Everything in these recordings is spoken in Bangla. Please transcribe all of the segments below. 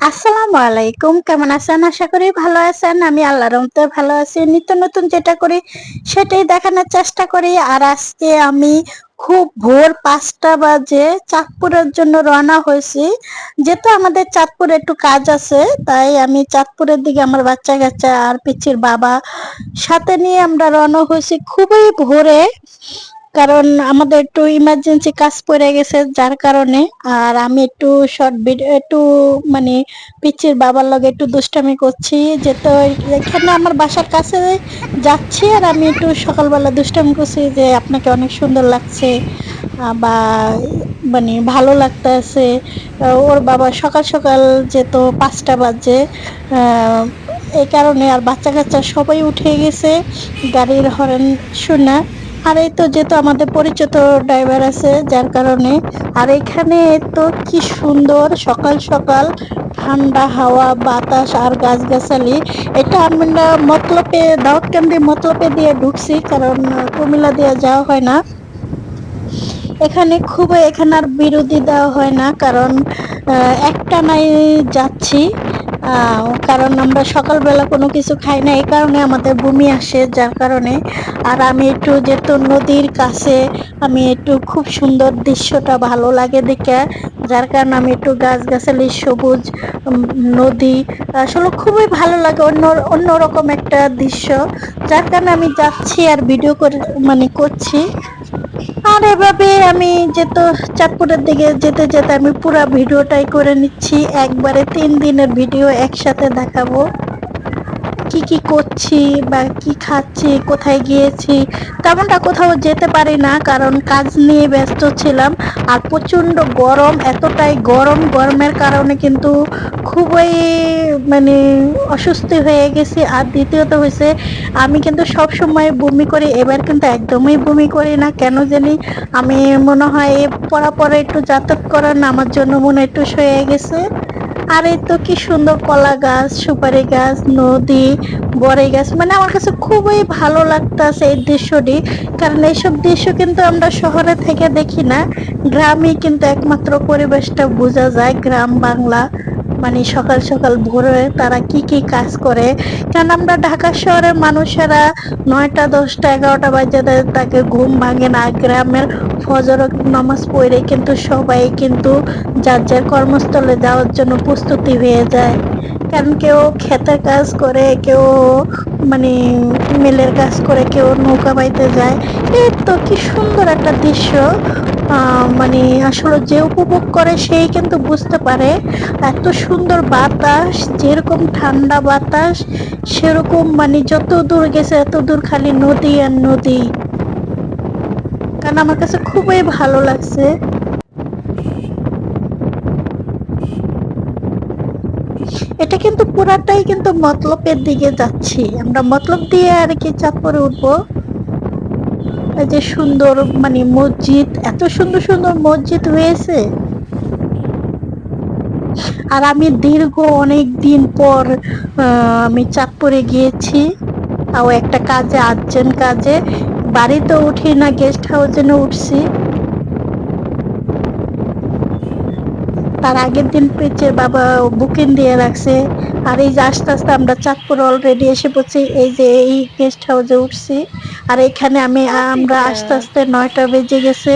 আসসালামু আলাইকুম, কেমন আছেন? আশা করি ভালো আছেন। আমি আল্লাহর রহমতে ভালো আছি। নিত্য নতুন যেটা করি সেটাই দেখানোর চেষ্টা করি। আর আজকে আমি খুব ভোর 5টা বাজে চাঁদপুরের জন্য রওনা হয়েছি। যেহেতু আমাদের চাঁদপুরে একটু কাজ আছে, তাই আমি চাঁদপুরের দিকে আমার বাচ্চা কাচ্চা আর পিচ্চির বাবা সাথে নিয়ে আমরা রওনা হয়েছি খুবই ভোরে। কারণ আমাদের একটু ইমার্জেন্সি কাজ পড়ে গেছে, যার কারণে। আর আমি একটু শর্ট ভিডিও একটু মানে পিচ্চির বাবার লগে একটু দুষ্টামি করছি, যেহেতু এখানে আমার বাসার কাছে যাচ্ছি। আর আমি একটু সকালবেলা দুষ্টামি করছি যে আপনাকে অনেক সুন্দর লাগছে, বা মানে ভালো লাগতেছে। ওর বাবা সকাল সকাল যেহেতু 5টা বাজে, এই কারণে। আর বাচ্চা কাচ্চা সবাই উঠে গেছে গাড়ির হরেন শুনে। আর এই তো যেহেতু আমাদের পরিচিত ড্রাইভার আছে, যার কারণে। আর এখানে তো কি সুন্দর সকাল সকাল ঠান্ডা হাওয়া বাতাস আর গাছগাছালি। এটা আমরা মতলবে দাউদকান্দি মতলবে দিয়ে ঢুকছি, কারণ কুমিল্লা দিয়ে যাওয়া হয় না। এখানে আর বিরতি দেওয়া হয় না, কারণ একটানাই যাচ্ছি। কারণ আমরা সকালবেলা কোনো কিছু খাই না, এই কারণে আমাদের বমি আসে, যার কারণে। আর আমি একটু যেহেতু নদীর কাছে, আমি একটু খুব সুন্দর দৃশ্যটা ভালো লাগে দেখে, যার কারণে আমি একটু গাছগাছালি সবুজ নদী আসলে খুবই ভালো লাগে, অন্যরকম একটা দৃশ্য। যার কারণে আমি যাচ্ছি আর ভিডিও করে করছি। আর এভাবে আমি যেহেতু চাঁদপুরের দিকে যেতে যেতে আমি পুরো ভিডিওটাই করে নিচ্ছি, একবারে 3 দিনের ভিডিও একসাথে দেখাবো। কি কি করছি বা কি খাচ্ছি, কোথায় গিয়েছি, তেমনটা কোথাও যেতে পারি না, কারণ কাজ নিয়ে ব্যস্ত ছিলাম। আর প্রচন্ড গরম, এতটাই গরম, গরমের কারণে কিন্তু খুবই মানে অস্বস্তি হয়ে গেছি। আর দ্বিতীয়ত হয়েছে, আমি কিন্তু সব সময় বমি করি, এবার কিন্তু একদমই বমি করি না কেন জানি। আমি মনে হয় পরে একটু যাতায়াত করার না আমার জন্য মনে একটু হয়ে গেছে। আর এই তো কি সুন্দর কলা গাছ, সুপারি গাছ, নদী, বড়ই গাছ, আমার কাছে খুবই ভালো লাগতেছে এই দৃশ্যটি। কারণ এইসব দৃশ্য কিন্তু আমরা শহরে থেকে দেখি না, গ্রামে কিন্তু একমাত্র পরিবেশটা বোঝা যায়। গ্রাম বাংলা সকাল সকাল ভোরে তারা কি কি কাজ করে। কারণ আমরা ঢাকা শহরের মানুষেরা 9টা 10টা 11টা বাজে তাকে ঘুম ভাঙে না। গ্রামের ফজর নামাজ পড়ে কিন্তু সবাই কিন্তু যার যার কর্মস্থলে যাওয়ার জন্য প্রস্তুতি হয়ে যায়। কারণ কেউ ক্ষেতের কাজ করে, কেউ মানে মিলের কাজ করে, কেউ নৌকা বাইতে যায়। এই তো কি সুন্দর একটা দৃশ্য। আসলে যে উপভোগ করে সেই কিন্তু বুঝতে পারে। এত সুন্দর বাতাস, যেরকম ঠান্ডা বাতাস, সেরকম যত দূর গেছে এত দূর খালি নদী আর নদী। কারণ আমার কাছে খুবই ভালো লাগছে। এটা কিন্তু পুরাটাই কিন্তু মতলবের দিকে যাচ্ছি, আমরা মতলব দিয়ে আর কি চাঁদপুরে উঠবো। এই যে সুন্দর মসজিদ, এত সুন্দর সুন্দর মসজিদ হয়েছে। আর আমি দীর্ঘ অনেক দিন পর আমি চাঁদপুরে গিয়েছি, তাও একটা কাজে, আর্জেন্ট কাজে। বাড়িতে উঠি না, গেস্ট হাউসে উঠছি। তার আগের দিন পেয়েছে বাবা বুকিং দিয়ে রাখছে। আর এই যে আস্তে আস্তে আমরা চাঁদপুর অলরেডি এসে পড়ছি, এই যে এই গেস্ট হাউসে উঠছি। আর এখানে আমরা আস্তে আস্তে 9টা বেজে গেছে।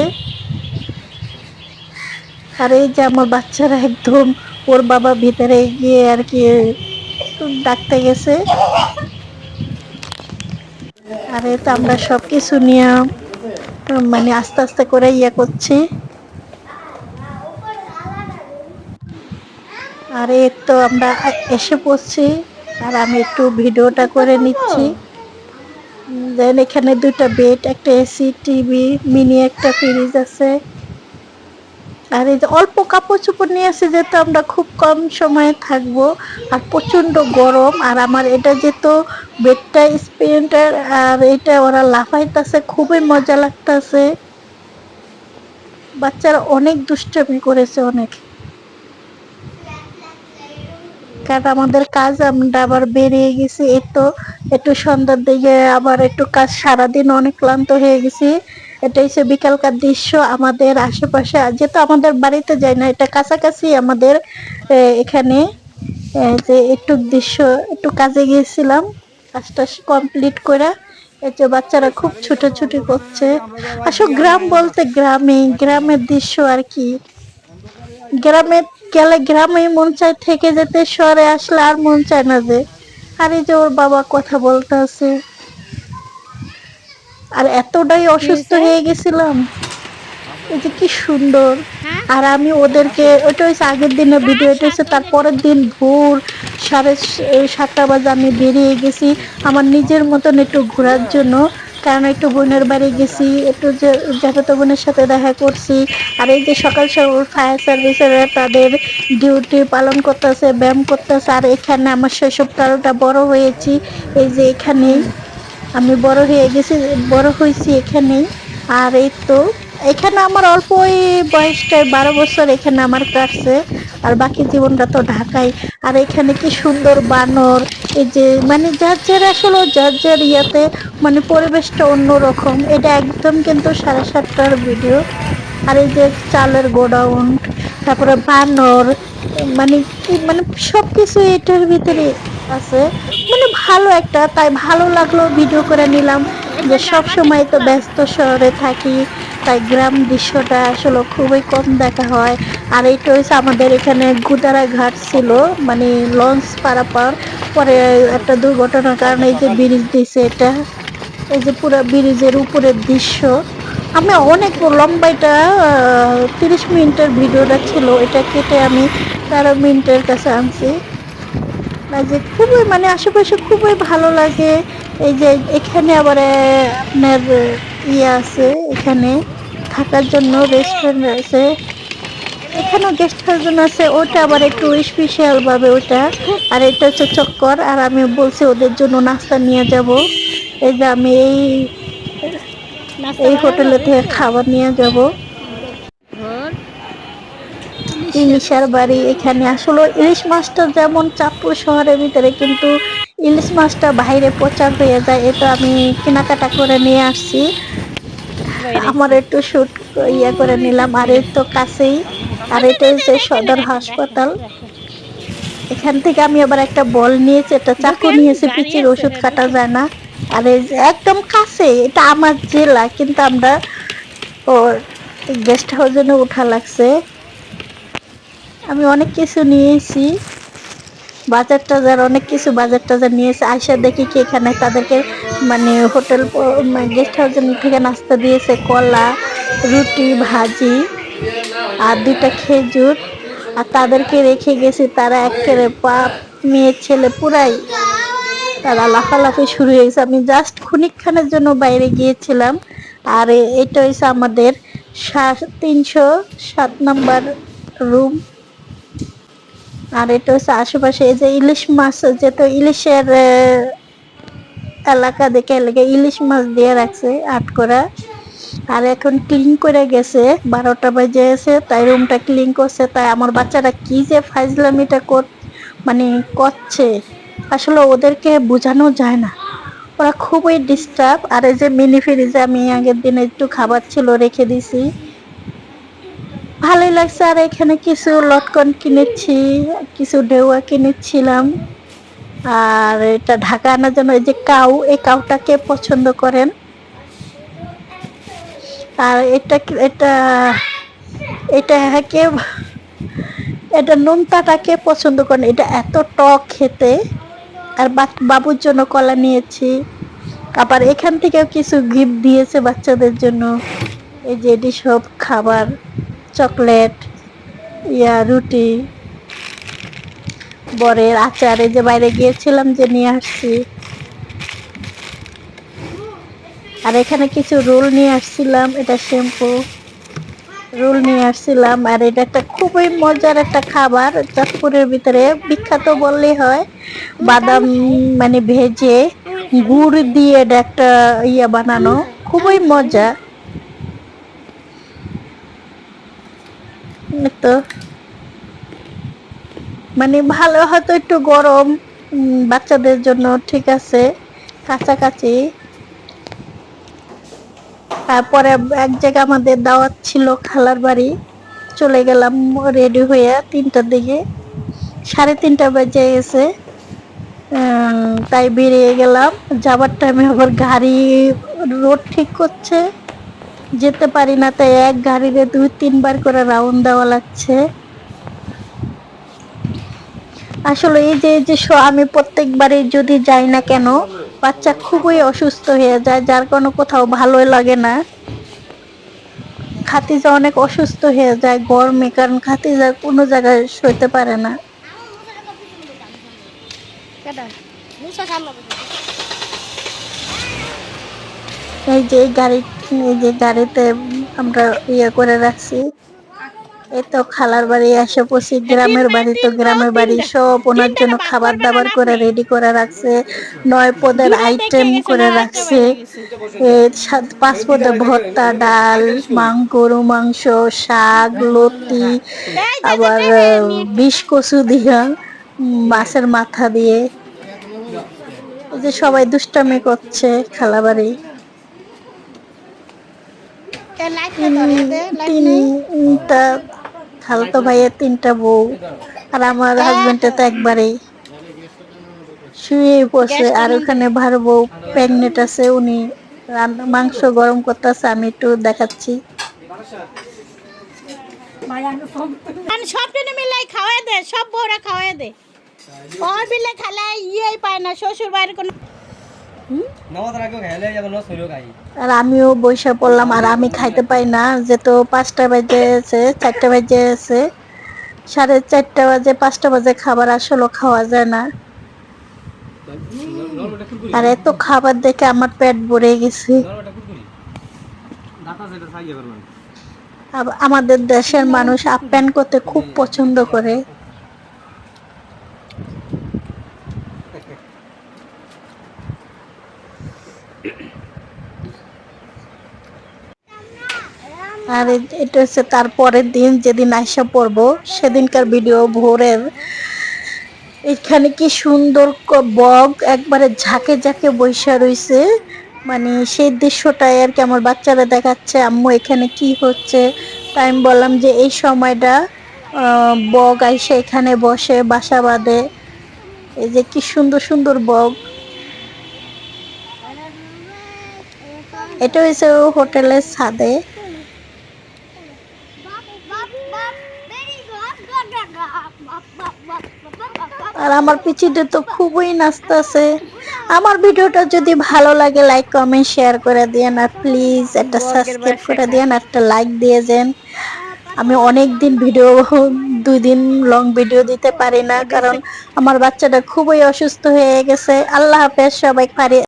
আর এই যে আমার বাচ্চারা একদম, ওর বাবা ভিতরে গিয়ে আর কি ডাকতে গেছে। আর এই তো আমরা সবকিছু নিয়ে আস্তে আস্তে করে করছি। আর এই তো আমরা এসে পড়ছি, আর আমি একটু ভিডিওটা করে নিচ্ছি। দেন এখানে 2টা বেড, একটা এসি, টিভি, মিনি একটা ফ্রিজ আছে। আর এই যে অল্প কাপড় চোপড় নিয়ে আসি, যেহেতু আমরা খুব কম সময়ে থাকবো। আর প্রচন্ড গরম। আর আমার এটা যেহেতু বেডটা স্প্রিন্টার, আর এটা ওরা লাফাইতেছে, খুবই মজা লাগতেছে। বাচ্চারা অনেক দুষ্টামি করেছে, অনেক। কারণ আমাদের কাজ, আমরা আবার বেরিয়ে গেছি এই তো একটু সন্ধ্যার দিকে, আবার একটু কাজ, সারাদিন অনেক ক্লান্ত হয়ে গেছি। এটা হচ্ছে বিকালকার দৃশ্য আমাদের আশেপাশে, যেহেতু আমাদের বাড়িতে যাই না, এটা কাছাকাছি আমাদের এখানে। যে একটু দৃশ্য, একটু কাজে গিয়েছিলাম, কাজটা কমপ্লিট করে এই যে বাচ্চারা খুব ছুটোছুটি করছে। আসলে গ্রাম বলতে গ্রামের দৃশ্য আর কি। গ্রামে গেলে গ্রামে মন চায় থেকে যেতে, শহরে আসলে আর মন চায় না যে। আর এই যে ওর বাবা কথা বলতে আছে, আর এতটাই কি অসুস্থ হয়েছে? হয়ে গেছিলাম। এই যে কি সুন্দর। হ্যাঁ, আর আমি ওদেরকে, ওইটা হচ্ছে আগের দিনের ভিডিও, এটা হচ্ছে তার পরের দিন ভোর 7:30 বাজে আমি বেরিয়ে গেছি আমার নিজের মতন একটু ঘোরার জন্য। কারণ একটু বোনের বাড়ি গেছি, একটু জ্যাঠাতো বোনের সাথে দেখা করছি। আর এই যে সকাল সকাল ফায়ার সার্ভিসের তাদের ডিউটি পালন করতেছে, ব্যায়াম করতেছে। আর এখানে আমার শৈশবকালটা বড় হয়েছি এই যে এখানেই। আমি বড় হয়ে গেছি, বড় হয়েছি এখানেই। আর এই তো এখানে আমার অল্প ওই বয়সটায় 12 বছর এখানে আমার কাটছে। আর বাকি জীবনটা তো ঢাকায়। আর এখানে কি সুন্দর বানর, এই যে মানে যার যার আসলে যার যার ইয়াতে মানে পরিবেশটা অন্যরকম। এটা একদম কিন্তু 7:30টার ভিডিও। আর এই যে চালের গোডাউন, তারপরে বানর, মানে কি মানে সবকিছু এটার ভিতরে আছে। মানে ভালো একটা, তাই ভালো লাগলো ভিডিও করে নিলাম। যে সব সময় তো ব্যস্ত শহরে থাকি, তাই গ্রাম দৃশ্যটা আসলে খুবই কম দেখা হয়। আর এইটা হচ্ছে আমাদের এখানে গুদারা ঘাট ছিল, মানে লঞ্চ পারাপার পরে একটা দুর্ঘটনার কারণে এই যে ব্রিজ দিছে এটা। এই যে পুরো ব্রিজের উপরের দৃশ্য। আমি অনেক লম্বা, এটা 30 মিনিটের ভিডিওটা ছিল, এটা কেটে আমি 13 মিনিটের কাছে আনছি। না যে খুবই মানে আশেপাশে খুবই ভালো লাগে। এই যে এখানে আবার আপনার ইয়ে আছে, এখানে থাকার জন্য রেস্টুরেন্ট আছে, এখানেও গেস্ট হাউস আছে, ওটা আবার একটু স্পেশাল ভাবে ওটা। আর এটা হচ্ছে চক্কর। আর আমি বলছি ওদের জন্য নাস্তা নিয়ে যাব। এই যে আমি নাস্তা এই বানানো হোটেলে থেকে হয়েছে? খাবার নিয়ে যাব। ঘর ইলিশের বাড়ি এখানে। আসলে ইলিশ মাছটা যেমন চাঁদপুর শহরের ভিতরে, কিন্তু ইলিশ মাছটা বাইরে প্রচার হয়ে যায়, এটা আমি কেনাকাটা করে নিয়ে আসছি। আমার বাইরেছি একটু শুট ইয়ে করে ওই নিলাম। আর পুকুরে। এই তো কাছেই। আর এটা হচ্ছে সদর হাসপাতাল। এখান থেকে আমি আবার একটা বল নিয়েছি, একটা চাকু ঢোকেন, নিয়েছি, গাড়ি পিচির আছে, ওষুধ হ্যাঁ কাটা ঢোকেন। যায় না। আর এই যে একদম কাছে, এটা আমার জেলা, কিন্তু আমরা ও গেস্ট হাউসে উঠা লাগছে। আমি অনেক কিছু নিয়েছি, বাজার টাজার অনেক কিছু বাজার টাজার নিয়েছে। আয়সা দেখি কি এখানে তাদেরকে মানে হোটেল গেস্ট হাউস থেকে নাস্তা দিয়েছে, কলা, রুটি, ভাজি আর 2টা খেজুর। আর তাদেরকে রেখে গেছি, তারা একেবারে বাপ মেয়ে ছেলে পুরাই তারা লাফালাফি শুরু হয়ে গেছে। আমি জাস্ট ক্ষণিকক্ষণের জন্য বাইরে গিয়েছিলাম। আর এটা হচ্ছে আমাদের 307 নম্বর রুম। আর এটা হচ্ছে আশেপাশে এই যে ইলিশ মাছ, যেহেতু ইলিশের এলাকা দেখে এলাকা ইলিশ মাছ দিয়ে রাখছে আট করা। আর এখন ক্লিন করে গেছে, 12টা বাজে গেছে, তাই রুমটা ক্লিন করছে। তাই আমার বাচ্চারা কি যে ফাইজলামিটা মানে করছে, আসলে ওদেরকে বোঝানো যায় না, ওরা খুবই ডিস্টার্ব। আর এই যে মিনি ফ্রিজে আমি আগের দিন একটু খাবার ছিল রেখে দিছি, ভালোই লাগছে। আর এখানে কিছু লটকন কিনেছি, কিছু ঢেউয়া কিনেছিলাম। আর এটা ঢাকা আনার জন্য এই যে কাউ, এই কাউটা কে পছন্দ করেন? আর এটা এটা কে, এটা নোনতাটা কে পছন্দ করেন? এটা এত টক খেতে। আর বাবুর জন্য কলা নিয়েছি। আবার এখান থেকেও কিছু গিফট দিয়েছে বাচ্চাদের জন্য। এই যে এটি সব খাবার, চকলেট, রুটি, বরের আচার, এই যে বাইরে গিয়েছিলাম যে নিয়ে আসছি। আর এখানে কিছু রোল নিয়ে আসছিলাম, এটা শ্যাম্পু, রোল নিয়ে আসছিলাম। আর এটা একটা খুবই মজার একটা খাবার, চাঁদপুরের ভিতরে বিখ্যাত বললেই হয়। বাদাম মানে ভেজে গুড় দিয়ে এটা একটা বানানো, খুবই মজা। তো মানে ভালো, হয়তো একটু গরম, বাচ্চাদের জন্য ঠিক আছে, কাছাকাছি। তারপরে এক জায়গায় আমাদের দাওয়াত ছিল খালার বাড়ি, চলে গেলাম রেডি হয়ে 3টার দিকে। 3:30 বেজে গেছে। তাই বেরিয়ে গেলাম। যাবার টাইমে আবার গাড়ি রোড ঠিক করছে, যেতে পারি না, তাই এক গাড়িতে 2-3 বার করে রাউন্ড দেওয়া লাগছে। আসলে এই যে আমি প্রত্যেকবারই যদি যাই না কেন, বাচ্চা খুবই অসুস্থ হয়ে যায়, যার কারণে কোথাও ভালোই লাগে না। খাতিজা অনেক অসুস্থ হয়ে যায় গরমে, কারণ খাতিজা কোনো জায়গায় সইতে পারে না। এই যে গাড়িতে আমরা ইয়ে করে রাখছি। এই তো খালার বাড়ি এসে পড়ছি, গ্রামের বাড়ি, তো গ্রামের বাড়ি সব ওনার জন্য খাবার দাবার করে রেডি করে রাখছে। 9 পদের আইটেম করে রাখছে। 5 পদের ভর্তা, ডাল, গরু মাংস, শাক, লতি, আবার বিষ কচু দিয়া, মাছের মাথা দিয়ে। এই যে সবাই দুষ্টামি করছে খালা বাড়ি। তিনটা খালাতো ভাইয়ের 3টা বউ, আর আমার হাজবেন্ডটা তো একবারেই শুয়ে পড়ছে। আর ওখানে ভার বউ প্রেগনেন্ট আছে, উনি মাংস গরম করতেছে, আমি একটু দেখাচ্ছি। সব মিলাই খাওয়াই দে, সব বউরা খাওয়াই দে। ওর বিলে খালে ইয়েই পায় না, শ্বশুর বাড়ির কোনো। আর আমিও বসে পড়লাম, আর আমি খাইতে পাই না, যেহেতু 5টা বাজে, 4টা বাজে আছে, 4:30 বাজে, 5টা বাজে খাবার আসলে খাওয়া যায় না। আর এত খাবার দেখে আমার পেট ভরে গেছে। আমাদের দেশের মানুষ আপ্যায়ন করতে খুব পছন্দ করে। আর এটা হচ্ছে তারপরের দিন, যেদিন আইসা পড়বো সেদিনকার ভিডিও ভোরের। এখানে কি সুন্দর বগ একবারে ঝাঁকে ঝাঁকে বৈশা রইছে, মানে সেই দৃশ্যটাই আর কি আমার বাচ্চারা দেখাচ্ছে, আম্মু এখানে কি হচ্ছে। তাই আমি বললাম যে এই সময়টা বগ আইসে এখানে বসে বাসা বাঁধে। এই যে কি সুন্দর সুন্দর বগ। এটা হয়েছে হোটেলের ছাদে। আর আমার পিচিতে তো খুবই নাচতেছে। আমার ভিডিওটা যদি ভালো লাগে লাইক কমেন্ট শেয়ার করে দিয়েন, আর প্লিজ একটা সাবস্ক্রাইব করে দিয়েন, একটা লাইক দিয়ে দেন। আমি অনেক দিন ভিডিও 2 দিন লং ভিডিও দিতে পারি না, কারণ আমার বাচ্চাটা খুবই অসুস্থ হয়ে গেছে। আল্লাহ হাফেজ, সবাই পারে।